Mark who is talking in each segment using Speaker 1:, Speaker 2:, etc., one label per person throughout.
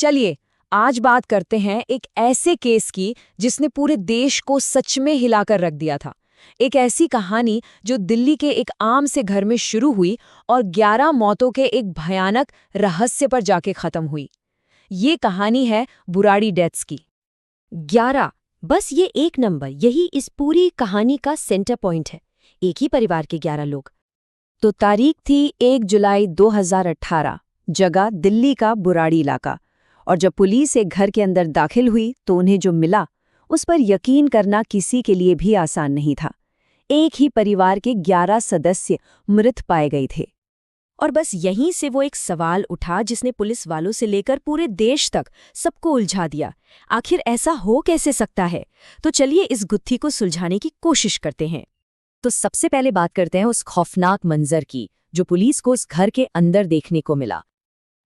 Speaker 1: चलिए आज बात करते हैं एक ऐसे केस की जिसने पूरे देश को सच में हिलाकर रख दिया था। एक ऐसी कहानी जो दिल्ली के एक आम से घर में शुरू हुई और 11 मौतों के एक भयानक रहस्य पर जाके खत्म हुई। ये कहानी है बुराड़ी डेथ्स की।
Speaker 2: 11 बस ये एक नंबर यही इस पूरी कहानी का सेंटर पॉइंट है। एक ही परिवार के 11 लोग।
Speaker 1: तो तारीख थी 1 जुलाई 2018, जगह दिल्ली का बुराड़ी इलाका। और जब पुलिस एक घर के अंदर दाखिल हुई तो उन्हें जो मिला उस पर यकीन करना किसी के लिए भी आसान नहीं था। एक ही परिवार के 11 सदस्य मृत पाए गए थे।
Speaker 2: और बस यहीं से वो एक सवाल उठा जिसने पुलिस वालों से लेकर पूरे देश तक सबको उलझा दिया। आखिर ऐसा हो कैसे सकता है? तो चलिए इस गुत्थी को सुलझाने की कोशिश करते हैं।
Speaker 1: तो सबसे पहले बात करते हैं उस खौफनाक मंजर की जो पुलिस को उस घर के अंदर देखने को मिला।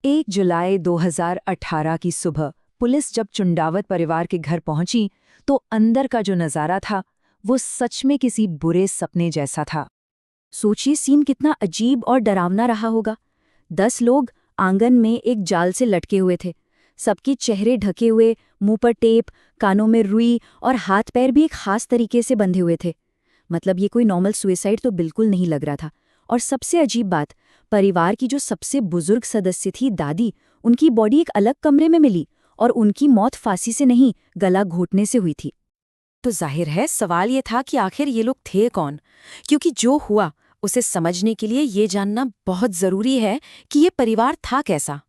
Speaker 1: 1 जुलाई 2018 की सुबह पुलिस जब चुंडावत परिवार के घर पहुंची तो अंदर का जो नज़ारा था वो सच में किसी बुरे सपने जैसा था। सोचिए सीन कितना अजीब और डरावना रहा होगा। 10 लोग आंगन में एक जाल से लटके हुए थे। सबके चेहरे ढके हुए, मुंह पर टेप, कानों में रुई और हाथ पैर भी एक खास तरीके से बंधे हुए थे। मतलब ये कोई नॉर्मल सुसाइड तो बिल्कुल नहीं लग रहा था। और सबसे अजीब बात, परिवार की जो सबसे बुजुर्ग सदस्य थी दादी, उनकी बॉडी एक अलग कमरे में मिली और उनकी मौत फांसी से नहीं, गला घोटने से हुई थी।
Speaker 2: तो जाहिर है सवाल ये था कि आखिर ये लोग थे कौन, क्योंकि जो हुआ उसे समझने के लिए ये जानना बहुत जरूरी है कि ये परिवार था कैसा।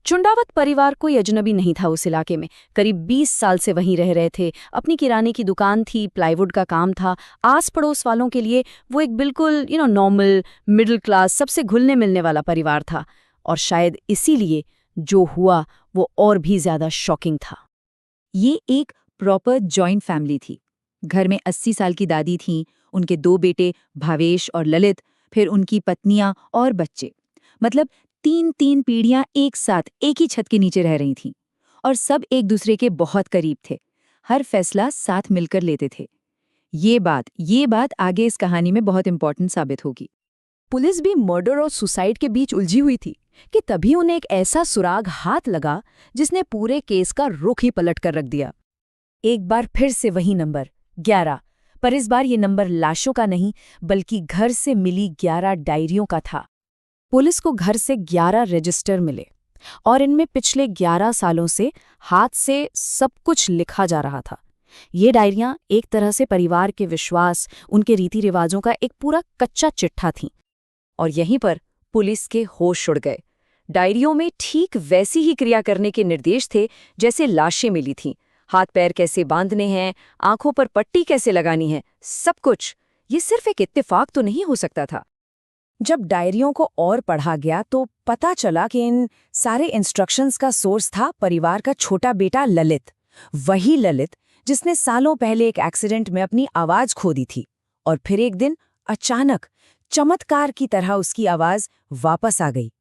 Speaker 1: चुंडावत परिवार कोई अजनबी नहीं था उस इलाके में। करीब 20 साल से वहीं रह रहे थे। अपनी किराने की दुकान थी, प्लाईवुड का काम था। आस पड़ोस वालों के लिए वो एक बिल्कुल नॉर्मल मिडिल क्लास सबसे घुलने मिलने वाला परिवार था। और शायद इसीलिए जो हुआ वो और भी ज्यादा शॉकिंग था। ये एक प्रॉपर जॉइंट फैमिली थी। घर में 80 साल की दादी थीं, उनके 2 बेटे भावेश और ललित, फिर उनकी पत्नियां और बच्चे। मतलब 3 पीढ़ियां एक साथ एक ही छत के नीचे रह रही थीं। और सब एक दूसरे के बहुत करीब थे। हर फैसला साथ मिलकर लेते थे। ये बात आगे इस कहानी में बहुत इंपॉर्टेंट साबित होगी। पुलिस भी मर्डर और सुसाइड के बीच उलझी हुई थी कि तभी उन्हें एक ऐसा सुराग हाथ लगा जिसने पूरे केस का रुख ही पलट कर रख दिया। एक बार फिर से वही नंबर 11, पर इस बार ये नंबर लाशों का नहीं बल्कि घर से मिली 11 डायरियों का था। पुलिस को घर से 11 रजिस्टर मिले और इनमें पिछले 11 सालों से हाथ से सब कुछ लिखा जा रहा था। ये डायरियां एक तरह से परिवार के विश्वास, उनके रीति रिवाजों का एक पूरा कच्चा चिट्ठा थीं। और यहीं पर पुलिस के होश उड़ गए। डायरियों में ठीक वैसी ही क्रिया करने के निर्देश थे जैसे लाशें मिली थीं। हाथ पैर कैसे बांधने हैं, आंखों पर पट्टी कैसे लगानी है, सब कुछ। ये सिर्फ एक इत्तेफाक तो नहीं हो सकता था। जब डायरियों को और पढ़ा गया तो पता चला कि इन सारे इंस्ट्रक्शंस का सोर्स था परिवार का छोटा बेटा ललित। वही ललित जिसने सालों पहले एक एक्सीडेंट में अपनी आवाज खो दी थी और फिर एक दिन अचानक चमत्कार की तरह उसकी आवाज वापस आ गई।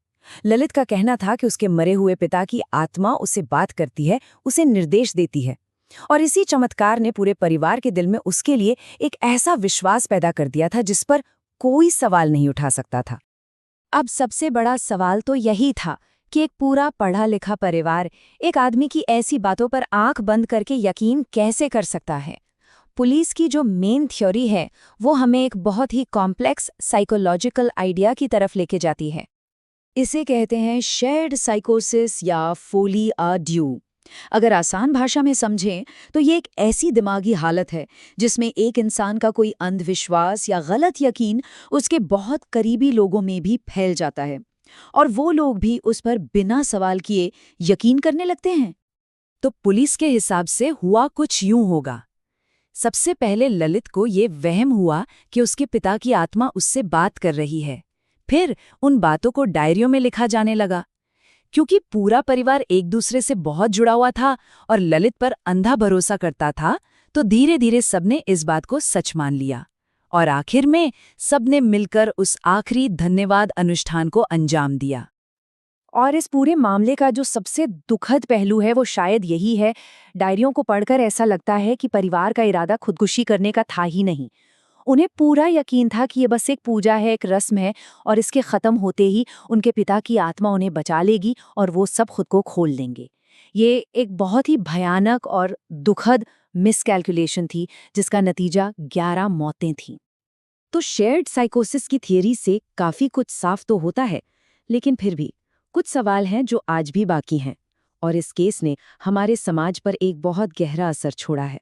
Speaker 1: ललित का कहना था कि उसके मरे हुए पिता की आत्मा उससे बात करती है, उसे निर्देश देती है। और इसी चमत्कार ने पूरे परिवार के दिल में उसके लिए एक ऐसा विश्वास पैदा कर दिया था जिस पर कोई सवाल नहीं उठा सकता था। अब सबसे बड़ा सवाल तो यही था कि एक पूरा पढ़ा लिखा परिवार एक आदमी की ऐसी बातों पर आंख बंद करके यकीन कैसे कर सकता है। पुलिस की जो मेन थ्योरी है वो हमें एक बहुत ही कॉम्प्लेक्स साइकोलॉजिकल आइडिया की तरफ लेके जाती है। इसे कहते हैं शेयर्ड साइकोसिस या फोली आ ड्यू। अगर आसान भाषा में समझें तो ये एक ऐसी दिमागी हालत है जिसमें एक इंसान का कोई अंधविश्वास या गलत यकीन उसके बहुत करीबी लोगों में भी फैल जाता है और वो लोग भी उस पर बिना सवाल किए यकीन करने लगते हैं। तो पुलिस के हिसाब से हुआ कुछ यूं होगा। सबसे पहले ललित को ये वहम हुआ कि उसके पिता की आत्मा उससे बात कर रही है। फिर उन बातों को डायरियों में लिखा जाने लगा। क्योंकि पूरा परिवार एक दूसरे से बहुत जुड़ा हुआ था और ललित पर अंधा भरोसा करता था, तो धीरे धीरे सबने इस बात को सच मान लिया और आखिर में सबने मिलकर उस आखिरी धन्यवाद अनुष्ठान को अंजाम दिया। और इस पूरे मामले का जो सबसे दुखद पहलू है वो शायद यही है। डायरियों को पढ़कर ऐसा लगता है कि परिवार का इरादा खुदकुशी करने का था ही नहीं। उन्हें पूरा यकीन था कि ये बस एक पूजा है, एक रस्म है और इसके ख़त्म होते ही उनके पिता की आत्मा उन्हें बचा लेगी और वो सब खुद को खोल लेंगे।
Speaker 2: ये एक बहुत ही भयानक और दुखद मिसकैलकुलेशन थी, जिसका नतीजा 11 मौतें थीं। तो शेयर्ड साइकोसिस की थियरी से काफ़ी कुछ साफ तो होता है, लेकिन फिर भी कुछ सवाल हैं जो आज भी बाकी हैं, और इस केस ने हमारे समाज पर एक बहुत गहरा असर छोड़ा है।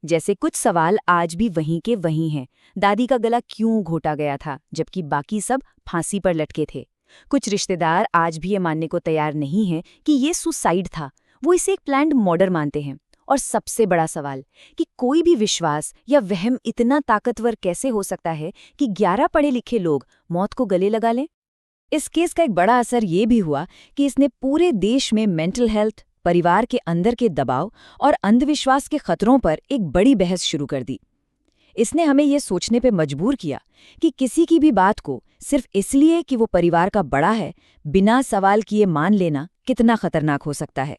Speaker 2: जैसे कुछ सवाल आज भी वहीं के वहीं हैं। दादी का गला क्यों घोटा गया था जबकि बाकी सब फांसी पर लटके थे? कुछ रिश्तेदार आज भी ये मानने को तैयार नहीं हैं कि ये सुसाइड था, वो इसे एक प्लान्ड मर्डर मानते हैं। और सबसे बड़ा सवाल कि कोई भी विश्वास या वहम इतना ताकतवर कैसे हो सकता है कि 11 पढ़े लिखे लोग मौत को गले लगा लें? इस केस का एक बड़ा असर ये भी हुआ कि इसने पूरे देश में मेंटल हेल्थ, परिवार के अंदर के दबाव और अंधविश्वास के खतरों पर एक बड़ी बहस शुरू कर दी। इसने हमें ये सोचने पे मजबूर किया कि किसी की भी बात को सिर्फ इसलिए कि वो परिवार का बड़ा है, बिना सवाल किए मान लेना कितना खतरनाक हो सकता है।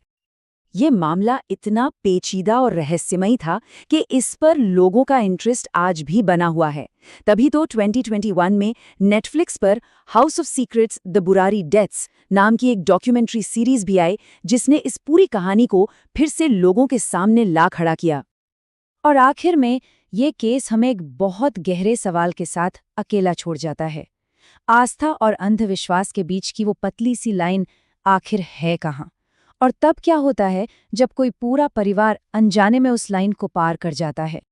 Speaker 2: ये मामला इतना पेचीदा और रहस्यमयी था कि इस पर लोगों का इंटरेस्ट आज भी बना हुआ है। तभी तो 2021 में नेटफ्लिक्स पर house of secrets the Burari deaths नाम की एक डॉक्यूमेंट्री सीरीज भी आई, जिसने इस पूरी कहानी को फिर से लोगों के सामने ला खड़ा किया। और आखिर में ये केस हमें एक बहुत गहरे सवाल के साथ अकेला छोड़ जाता है। आस्था और अंधविश्वास के बीच की वो पतली सी लाइन आखिर है कहाँ? और तब क्या होता है जब कोई पूरा परिवार अनजाने में उस लाइन को पार कर जाता है?